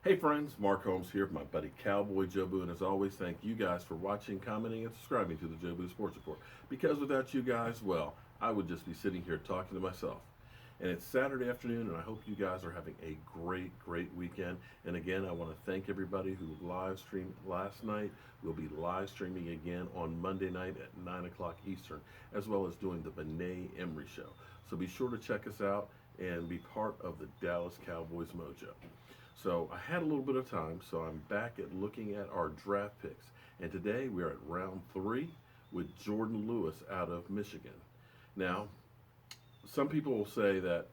Hey friends, Mark Holmes here with my buddy Cowboy Jobu, and as always, thank you guys for watching, commenting, and subscribing to the Jobu Sports Report. Because without you guys, well, I would just be sitting here talking to myself. And it's Saturday afternoon, and I hope you guys are having a great weekend. And again, I want to thank everybody who live streamed last night. We'll be live streaming again on Monday night at 9 o'clock Eastern, as well as doing the Benet Emery Show. So be sure to check us out and be part of the Dallas Cowboys mojo. So I had a little bit of time, so I'm back at looking at our draft picks. And today we are at round three with Jourdan Lewis out of Michigan. Now, some people will say that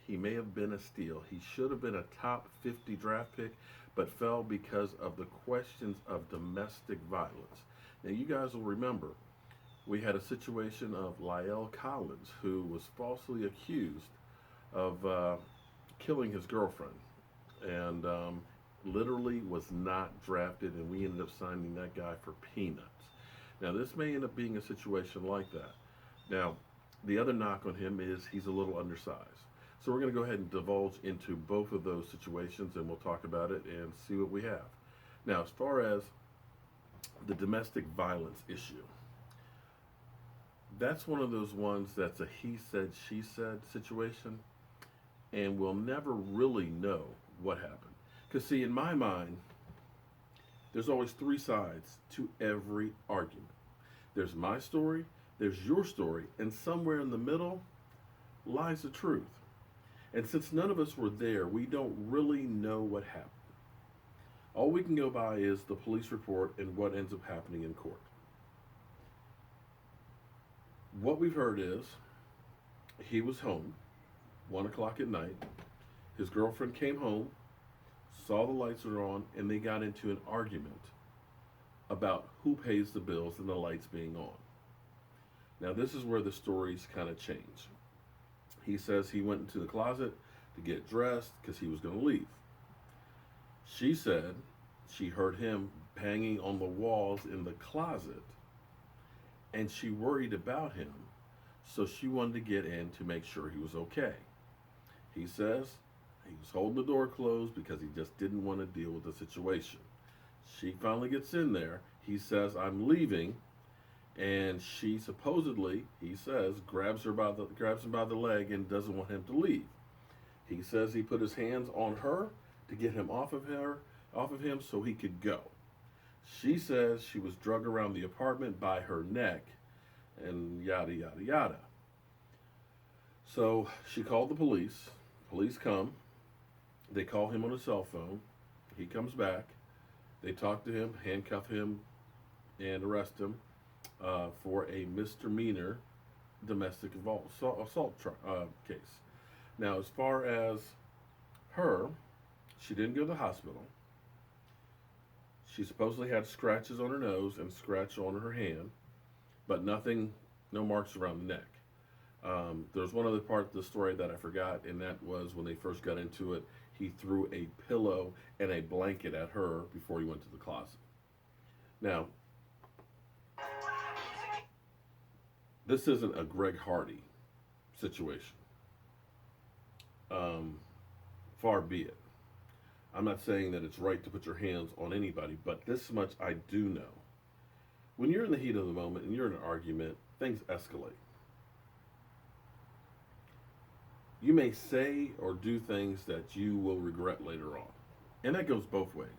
he may have been a steal. He should have been a top 50 draft pick, but fell because of the questions of domestic violence. Now, you guys will remember we had a situation of Lyle Collins, who was falsely accused of killing his girlfriend and literally was not drafted, and we ended up signing that guy for peanuts. Now, this may end up being a situation like that. Now, the other knock on him is he's a little undersized. So we're going to go ahead and divulge into both of those situations, and we'll talk about it and see what we have. Now, as far as the domestic violence issue, that's one of those ones that's a he said, she said situation, and we'll never really know what happened. Because, see, in my mind, there's always three sides to every argument. There's my story, there's your story, and somewhere in the middle lies the truth. And since none of us were there, we don't really know what happened. All we can go by is the police report and what ends up happening in court. What we've heard is he was home, 1 o'clock at night. His girlfriend came home, saw the lights were on, and they got into an argument about who pays the bills and the lights being on. Now, this is where the stories kind of change. He says he went into the closet to get dressed because he was going to leave. She said she heard him banging on the walls in the closet, and she worried about him, so she wanted to get in to make sure he was okay. He says he was holding the door closed because he just didn't want to deal with the situation. She finally gets in there. He says, "I'm leaving," and she supposedly, he says, grabs him by the leg and doesn't want him to leave. He says he put his hands on her to get him off of him so he could go. She says she was dragged around the apartment by her neck, and yada yada yada. So she called the police. Police come. They call him on a cell phone. He comes back. They talk to him, handcuff him, and arrest him for a misdemeanor domestic assault case. Now, as far as her, she didn't go to the hospital. She supposedly had scratches on her nose and scratch on her hand, but nothing, no marks around the neck. There's one other part of the story that I forgot, and that was when they first got into it, he threw a pillow and a blanket at her before he went to the closet. Now, this isn't a Greg Hardy situation. Far be it. I'm not saying that it's right to put your hands on anybody, but this much I do know. When you're in the heat of the moment and you're in an argument, things escalate. You may say or do things that you will regret later on. And that goes both ways.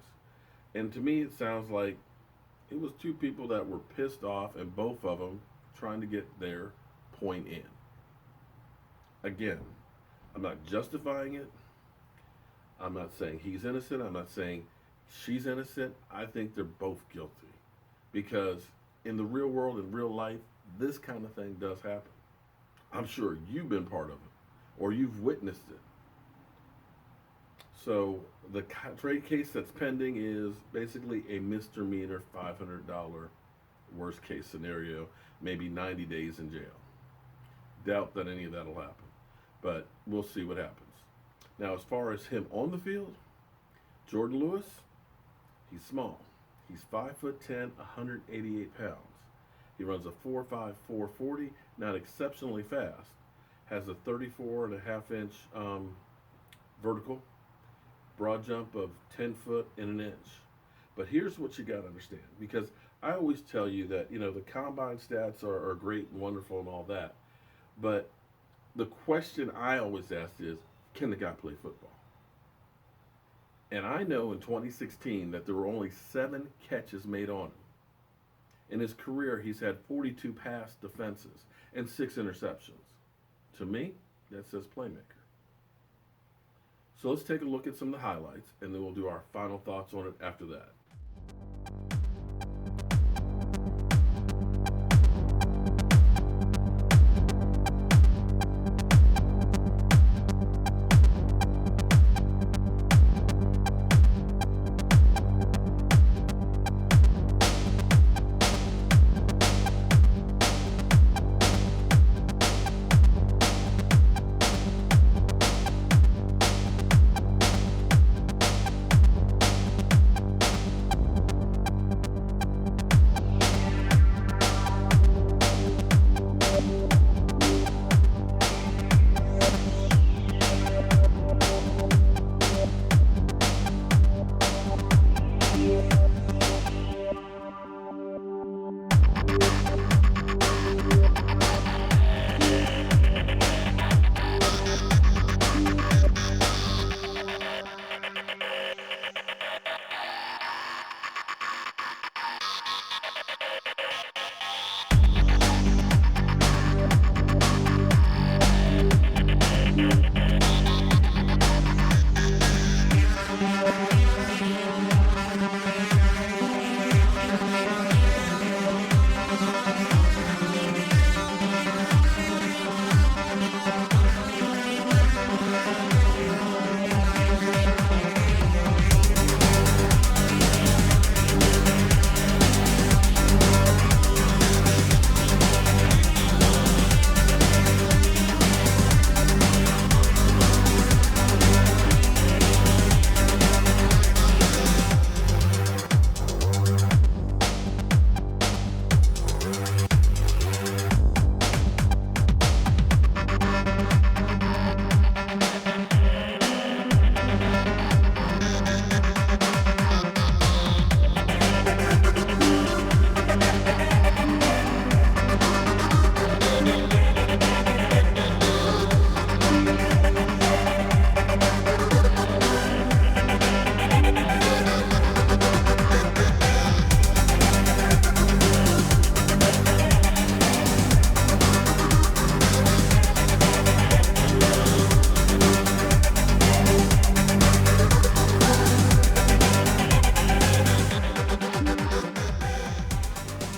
And to me, it sounds like it was two people that were pissed off, and both of them trying to get their point in. Again, I'm not justifying it. I'm not saying he's innocent. I'm not saying she's innocent. I think they're both guilty. Because in the real world, in real life, this kind of thing does happen. I'm sure you've been part of it, or you've witnessed it. So the trade case that's pending is basically a misdemeanor $500 worst case scenario, maybe 90 days in jail. Doubt that any of that will happen, but we'll see what happens. Now, as far as him on the field, Jourdan Lewis, he's small. He's 5'10", 188 pounds. He runs a 4.5 440, not exceptionally fast. Has a 34.5 inch vertical, broad jump of 10 foot in an inch. But here's what you got to understand, because I always tell you that, the combine stats are great and wonderful and all that. But the question I always ask is, can the guy play football? And I know in 2016 that there were only 7 catches made on him. In his career, he's had 42 pass defenses and 6 interceptions. To me, that says playmaker. So let's take a look at some of the highlights, and then we'll do our final thoughts on it after that.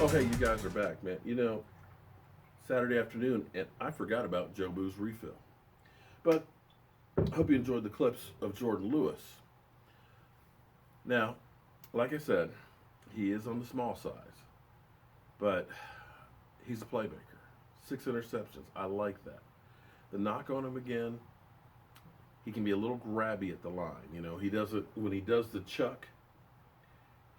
Okay, you guys are back, man. Saturday afternoon, and I forgot about Jobu's refill. But I hope you enjoyed the clips of Jourdan Lewis. Now, like I said, he is on the small size, but he's a playmaker. 6 interceptions. I like that. The knock on him again, he can be a little grabby at the line. He doesn't, when he does the chuck,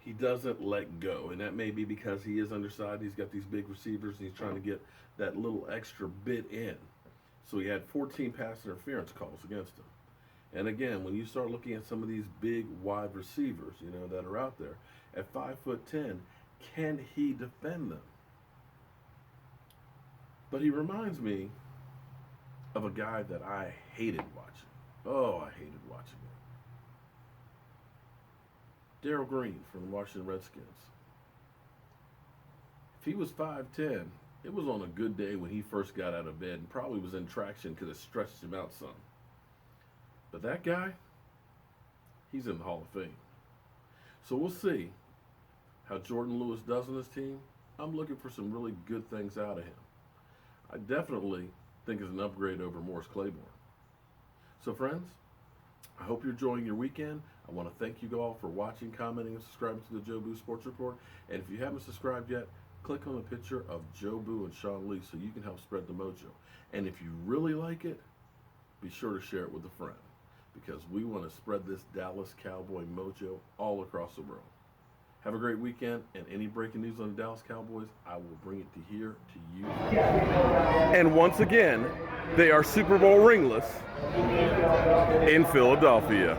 he doesn't let go, and that may be because he is undersized. He's got these big receivers, and he's trying to get that little extra bit in. So he had 14 pass interference calls against him. And again, when you start looking at some of these big wide receivers, that are out there, at 5'10", can he defend them? But he reminds me of a guy that I hated watching. Oh, I hated watching him. Darrell Green from the Washington Redskins. If he was 5'10", it was on a good day when he first got out of bed and probably was in traction, could have stretched him out some. But that guy, he's in the Hall of Fame. So we'll see how Jourdan Lewis does on this team. I'm looking for some really good things out of him. I definitely think it's an upgrade over Morris Claiborne. So friends, I hope you're enjoying your weekend. I want to thank you all for watching, commenting, and subscribing to the Jobu Sports Report. And if you haven't subscribed yet, click on the picture of Jobu and Sean Lee so you can help spread the mojo. And if you really like it, be sure to share it with a friend, because we want to spread this Dallas Cowboy mojo all across the world. Have a great weekend, and any breaking news on the Dallas Cowboys, I will bring it to you. And once again, they are Super Bowl ringless in Philadelphia.